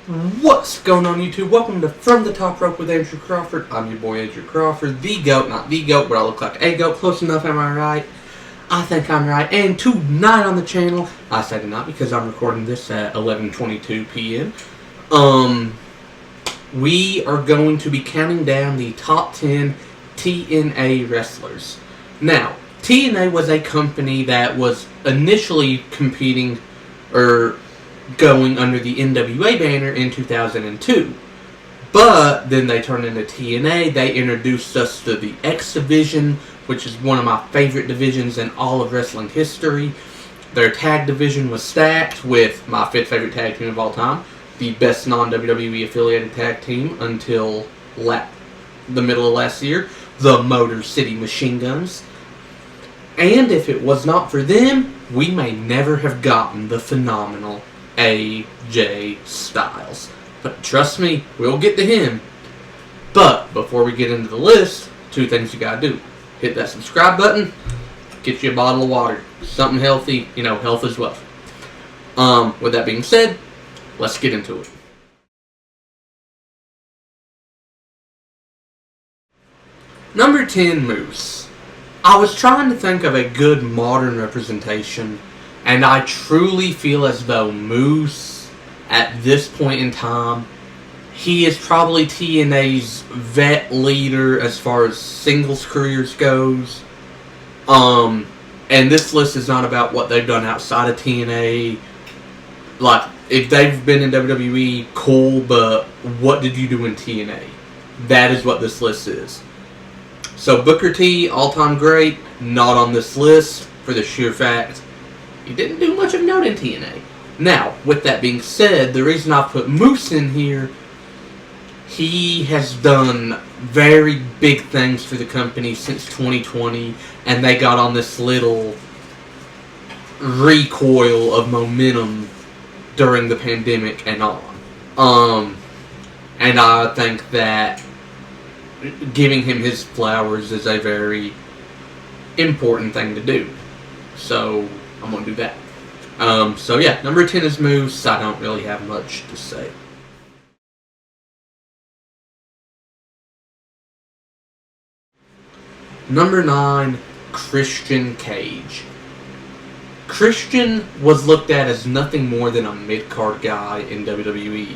What's going on, YouTube? Welcome to From the Top Rope with Andrew Crawford. I'm your boy Andrew Crawford, the GOAT, not the GOAT, but I look like a GOAT. Close enough, am I right? I think I'm right. And tonight on the channel, I say tonight because I'm recording this at 11:22 p.m. We are going to be counting down the top 10 TNA wrestlers. Now, TNA was a company that was initially competing, or going under the NWA banner in 2002. But then they turned into TNA. They introduced us to the X Division, which is one of my favorite divisions in all of wrestling history. Their tag division was stacked with my fifth favorite tag team of all time, the best non-WWE affiliated tag team until the middle of last year, the Motor City Machine Guns. And if it was not for them, we may never have gotten the phenomenal AJ Styles. But trust me, we'll get to him. But before we get into the list, two things you gotta do. Hit that subscribe button, get you a bottle of water, something healthy, health is wealth. With that being said, let's get into it. Number 10, Moose. I was trying to think of a good modern representation, and I truly feel as though Moose, at this point in time, he is probably TNA's vet leader as far as singles careers goes. And this list is not about what they've done outside of TNA. Like, if they've been in WWE, cool, but what did you do in TNA? That is what this list is. So Booker T, all-time great, not on this list for the sheer fact he didn't do much of note in TNA. Now, with that being said, the reason I put Moose in here, he has done very big things for the company since 2020, and they got on this little recoil of momentum during the pandemic and on. And I think that giving him his flowers is a very important thing to do. So I'm going to do that. So yeah, number 10 is Moose. I don't really have much to say. Number 9, Christian Cage. Christian was looked at as nothing more than a mid-card guy in WWE.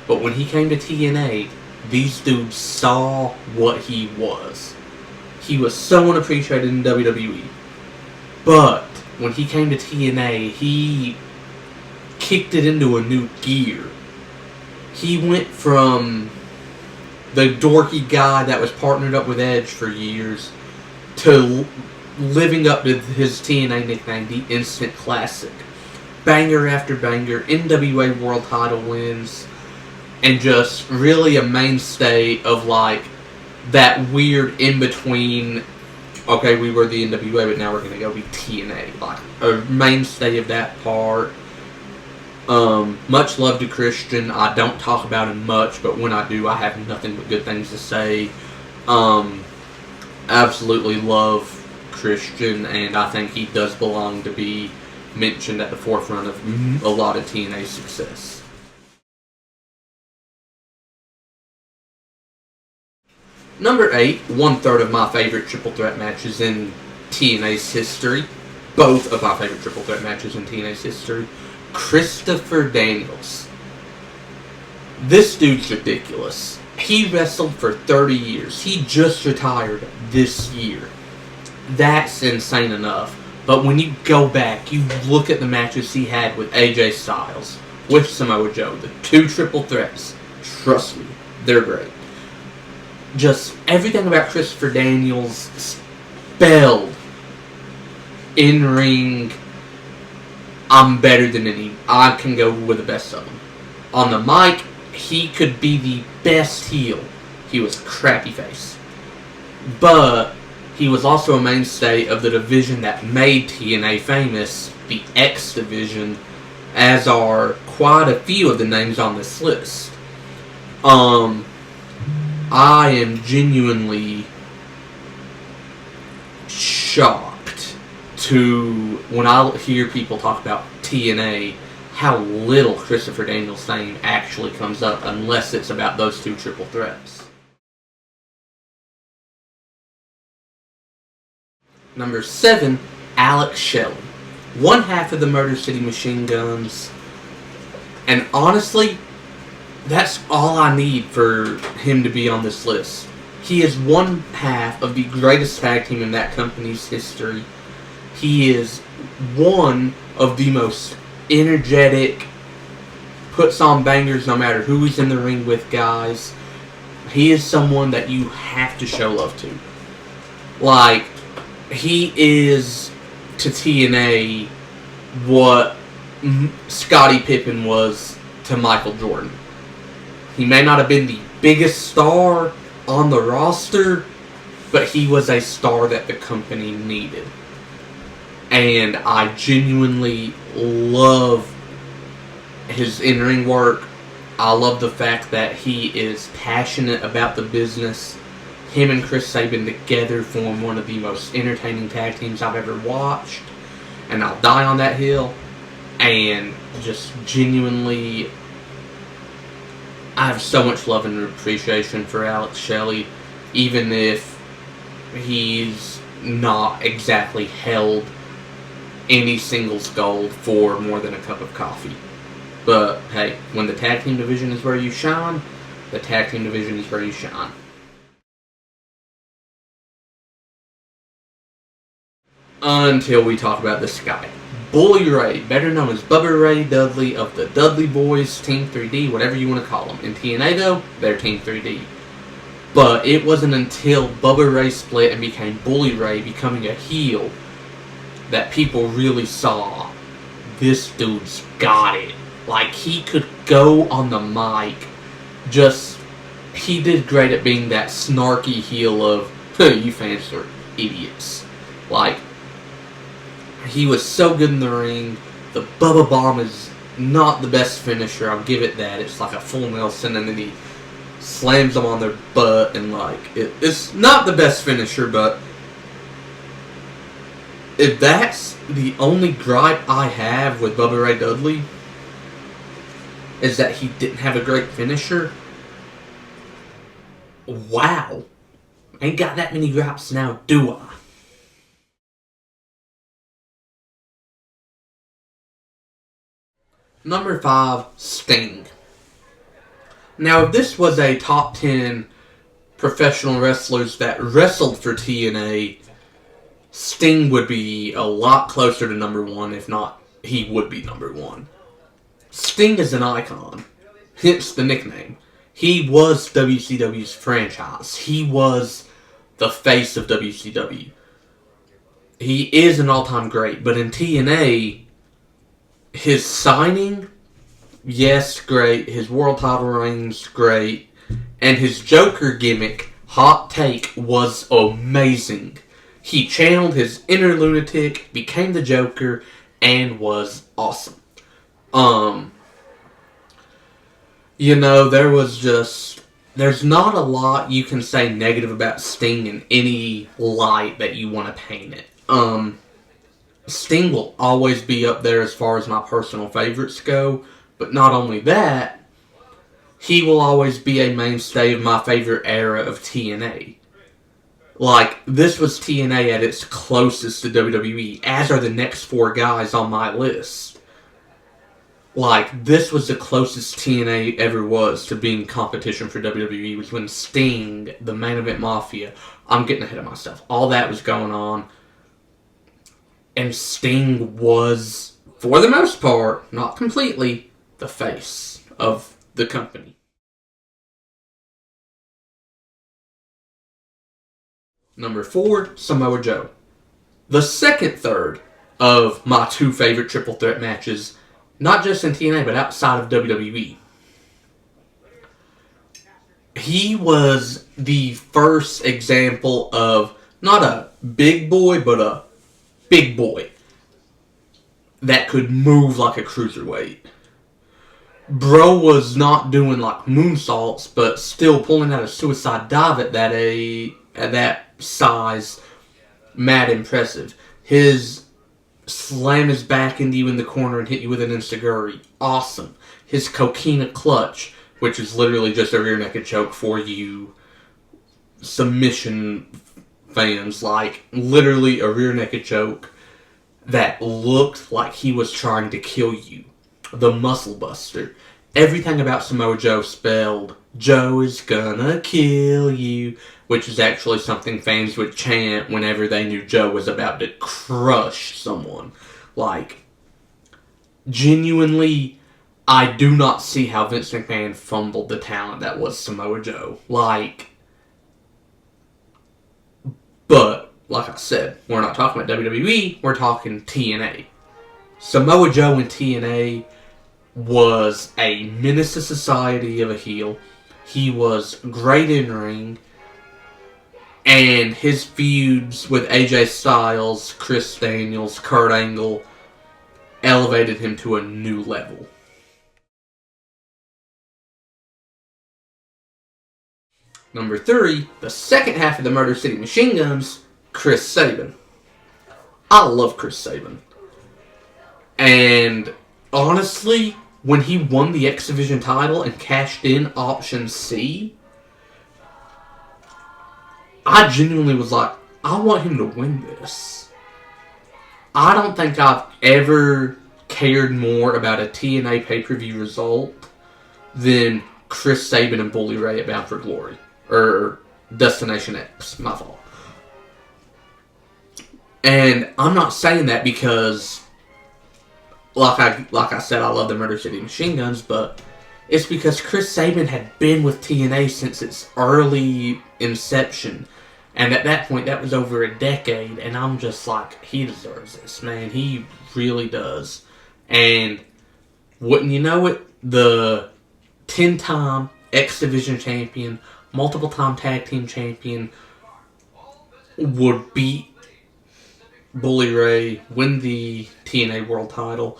But when he came to TNA, these dudes saw what he was. He was so unappreciated in WWE. But when he came to TNA, he kicked it into a new gear. He went from the dorky guy that was partnered up with Edge for years to living up to his TNA nickname, the Instant Classic. Banger after banger, NWA World Title wins, and just really a mainstay of like that weird in-between, okay, we were the NWA, but now we're going to go be TNA. Like, a mainstay of that part. Much love to Christian. I don't talk about him much, but when I do, I have nothing but good things to say. Absolutely love Christian, and I think he does belong to be mentioned at the forefront of a lot of TNA success. Number 8, one-third of my favorite triple threat matches in TNA's history. Both of my favorite triple threat matches in TNA's history. Christopher Daniels. This dude's ridiculous. He wrestled for 30 years. He just retired this year. That's insane enough. But when you go back, you look at the matches he had with AJ Styles, with Samoa Joe, the 2 triple threats. Trust me, they're great. Just everything about Christopher Daniels spelled in-ring, I'm better than any. I can go with the best of them. On the mic, he could be the best heel. He was a crappy face. But he was also a mainstay of the division that made TNA famous, the X Division, as are quite a few of the names on this list. I am genuinely shocked when I hear people talk about TNA, how little Christopher Daniels' name actually comes up unless it's about those two triple threats. Number 7, Alex Shelley. One half of the Motor City Machine Guns. And honestly, that's all I need for him to be on this list. He is one half of the greatest tag team in that company's history. He is one of the most energetic, puts on bangers no matter who he's in the ring with guys. He is someone that you have to show love to. Like, he is to TNA what Scottie Pippen was to Michael Jordan. He may not have been the biggest star on the roster, but he was a star that the company needed. And I genuinely love his in-ring work. I love the fact that he is passionate about the business. Him and Chris Sabin together form one of the most entertaining tag teams I've ever watched. And I'll die on that hill. And just genuinely, I have so much love and appreciation for Alex Shelley, even if he's not exactly held any singles gold for more than a cup of coffee. But hey, when the tag team division is where you shine, the tag team division is where you shine. Until we talk about this guy. Bully Ray, better known as Bubba Ray Dudley of the Dudley Boys, Team 3D, whatever you want to call them. In TNA though, they're Team 3D. But it wasn't until Bubba Ray split and became Bully Ray, becoming a heel, that people really saw, this dude's got it. Like, he could go on the mic, he did great at being that snarky heel of, you fans are idiots. Like, he was so good in the ring. The Bubba Bomb is not the best finisher, I'll give it that. It's like a full Nelson, and then he slams them on their butt, and like, it's not the best finisher, but if that's the only gripe I have with Bubba Ray Dudley, is that he didn't have a great finisher, wow. Ain't got that many gripes now, do I? Number 5, Sting. Now, if this was a top 10 professional wrestlers that wrestled for TNA, Sting would be a lot closer to number 1, if not, he would be number 1. Sting is an icon, hence the nickname. He was WCW's franchise. He was the face of WCW. He is an all-time great, but in TNA, his signing, yes, great. His world title reigns, great. And his Joker gimmick, hot take, was amazing. He channeled his inner lunatic, became the Joker, and was awesome. There's not a lot you can say negative about Sting in any light that you want to paint it. Sting will always be up there as far as my personal favorites go, but not only that, he will always be a mainstay of my favorite era of TNA. Like, this was TNA at its closest to WWE, as are the next 4 guys on my list. Like, this was the closest TNA ever was to being competition for WWE, was when Sting, the Main Event Mafia, I'm getting ahead of myself, all that was going on. And Sting was, for the most part, not completely, the face of the company. Number 4, Samoa Joe. The second third of my 2 favorite triple threat matches, not just in TNA, but outside of WWE. He was the first example of not a big boy, but a big boy that could move like a cruiserweight. Bro was not doing like moonsaults, but still pulling out a suicide dive at that size, mad impressive. His slam his back into you in the corner and hit you with an enziguri. Awesome. His coquina clutch, which is literally just a rear naked choke for you submission fans. Like, literally a rear naked choke that looked like he was trying to kill you. The Muscle Buster. Everything about Samoa Joe spelled, Joe is gonna kill you, which is actually something fans would chant whenever they knew Joe was about to crush someone. Like, genuinely, I do not see how Vince McMahon fumbled the talent that was Samoa Joe. Like, but, like I said, we're not talking about WWE, we're talking TNA. Samoa Joe in TNA was a menace to society of a heel. He was great in ring, and his feuds with AJ Styles, Chris Daniels, Kurt Angle elevated him to a new level. Number 3, the second half of the Motor City Machine Guns, Chris Sabin. I love Chris Sabin. And honestly, when he won the X Division title and cashed in Option C, I genuinely was like, I want him to win this. I don't think I've ever cared more about a TNA pay-per-view result than Chris Sabin and Bully Ray at Bound for Glory. Or Destination X, my fault. And I'm not saying that because, like I said, I love the Murder City Machine Guns, but it's because Chris Sabin had been with TNA since its early inception. And at that point, that was over a decade, and I'm just like, he deserves this, man. He really does. And wouldn't you know it, the 10-time X Division champion, multiple-time tag team champion, would beat Bully Ray, win the TNA World title,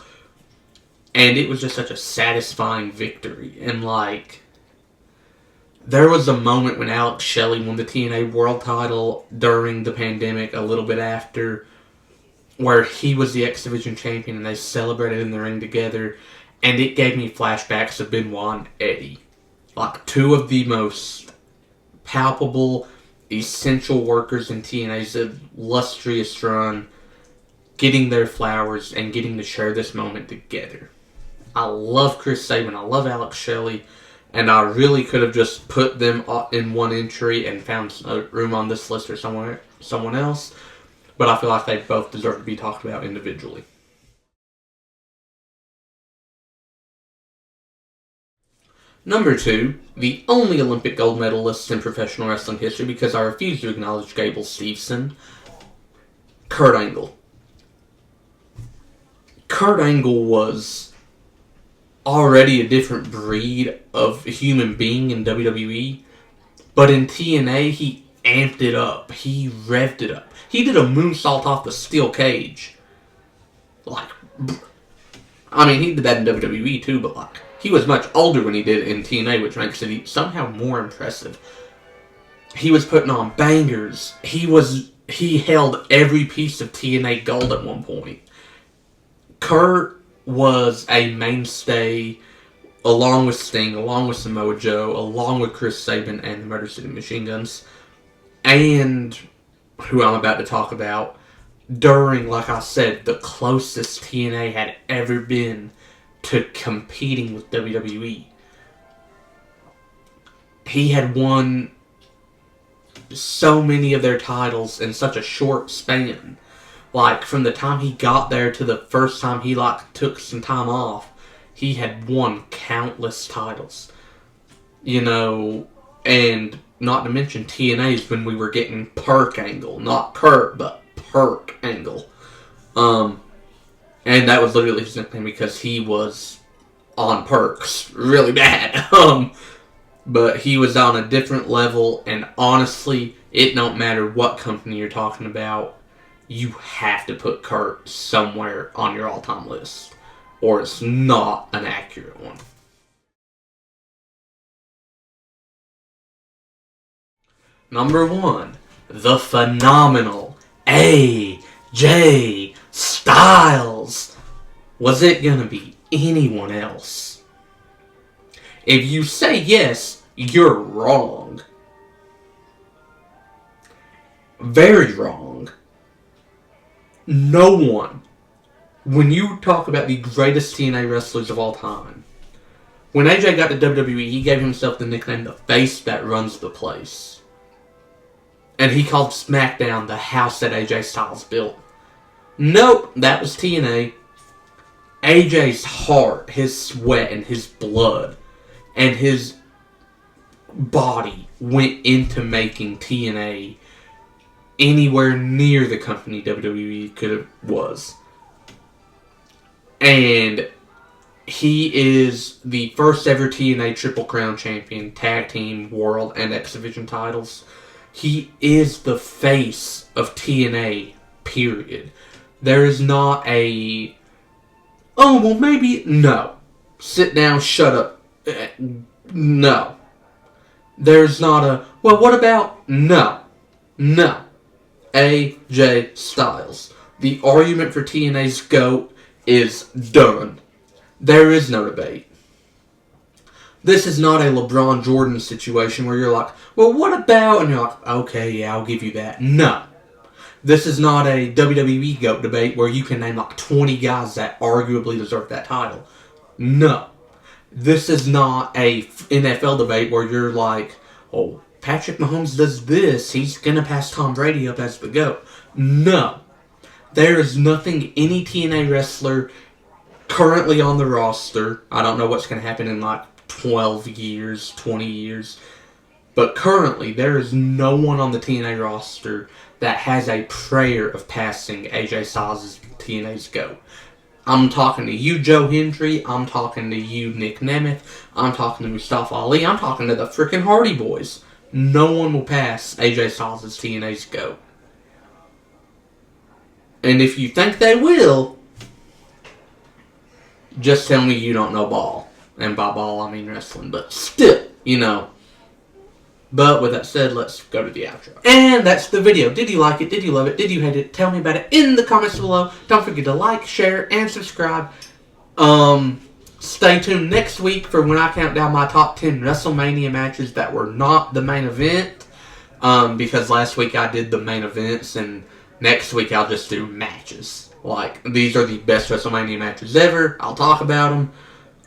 and it was just such a satisfying victory. And like, there was a moment when Alex Shelley won the TNA World title during the pandemic, a little bit after, where he was the X Division champion and they celebrated in the ring together, and it gave me flashbacks of Benoit and Eddie. Like, two of the most palpable, essential workers in TNA's illustrious run, getting their flowers and getting to share this moment together. I love Chris Sabin, I love Alex Shelley, and I really could have just put them in one entry and found a room on this list or someone else, but I feel like they both deserve to be talked about individually. Number 2, the only Olympic gold medalist in professional wrestling history, because I refuse to acknowledge Gable Steveson, Kurt Angle. Kurt Angle was already a different breed of human being in WWE, but in TNA, he amped it up. He revved it up. He did a moonsault off the steel cage. Like, I mean, he did that in WWE too, but like, he was much older when he did it in TNA, which makes it somehow more impressive. He was putting on bangers. He held every piece of TNA gold at one point. Kurt was a mainstay, along with Sting, along with Samoa Joe, along with Chris Sabin and the Motor City Machine Guns, and who I'm about to talk about, during, like I said, the closest TNA had ever been to competing with WWE. He had won so many of their titles in such a short span. Like, from the time he got there to the first time he, like, took some time off, he had won countless titles. You know, and not to mention TNA's when we were getting Perk Angle. Not Kurt, but Perk Angle. And that was literally his nickname because he was on perks really bad. But he was on a different level, and honestly, it don't matter what company you're talking about, you have to put Kurt somewhere on your all-time list, or it's not an accurate one. Number 1, the phenomenal AJ Styles. Was it gonna be anyone else? If you say yes, you're wrong. Very wrong. No one. When you talk about the greatest TNA wrestlers of all time, when AJ got to WWE, he gave himself the nickname the face that runs the place. And he called SmackDown the house that AJ Styles built. Nope, that was TNA. AJ's heart, his sweat, and his blood, and his body went into making TNA anywhere near the company WWE was. And he is the first ever TNA Triple Crown champion, tag team, world, and X Division titles. He is the face of TNA, period. There is not a, oh, well, maybe, no. Sit down, shut up. No. There's not a, well, what about, no. No. AJ Styles. The argument for TNA's GOAT is done. There is no debate. This is not a LeBron Jordan situation where you're like, well, what about? And you're like, okay, yeah, I'll give you that. No. This is not a WWE GOAT debate where you can name like 20 guys that arguably deserve that title. No. This is not a NFL debate where you're like, oh, Patrick Mahomes does this, he's going to pass Tom Brady up as the GOAT. No. There is nothing any TNA wrestler currently on the roster, I don't know what's going to happen in like 12 years, 20 years, but currently there is no one on the TNA roster that has a prayer of passing AJ Styles as TNA's GOAT. I'm talking to you, Joe Hendry. I'm talking to you, Nick Nemeth. I'm talking to Mustafa Ali. I'm talking to the freaking Hardy Boys. No one will pass AJ Styles as TNA's GOAT. And if you think they will, just tell me you don't know ball. And by ball, I mean wrestling. But still, you know. But with that said, let's go to the outro. And that's the video. Did you like it? Did you love it? Did you hate it? Tell me about it in the comments below. Don't forget to like, share, and subscribe. Stay tuned next week for when I count down my top 10 WrestleMania matches that were not the main event. Because last week I did the main events, and next week I'll just do matches. Like, these are the best WrestleMania matches ever. I'll talk about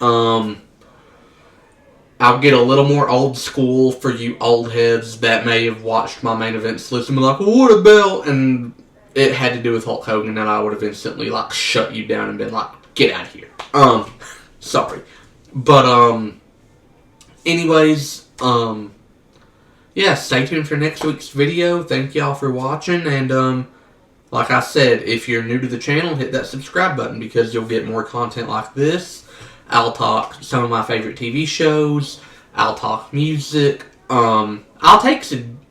them. I'll get a little more old school for you old heads that may have watched my main events list and be like, well, what about? And it had to do with Hulk Hogan, and I would have instantly, like, shut you down and been like, get out of here. Sorry. But, anyways, yeah, stay tuned for next week's video. Thank y'all for watching, and, like I said, if you're new to the channel, hit that subscribe button because you'll get more content like this. I'll talk some of my favorite TV shows. I'll talk music. I'll take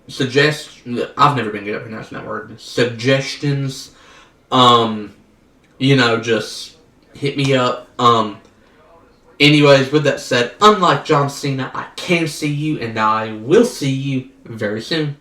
suggestions. I've never been good at pronouncing that word. Suggestions. You know, just hit me up. Anyways, with that said, unlike John Cena, I can see you and I will see you very soon.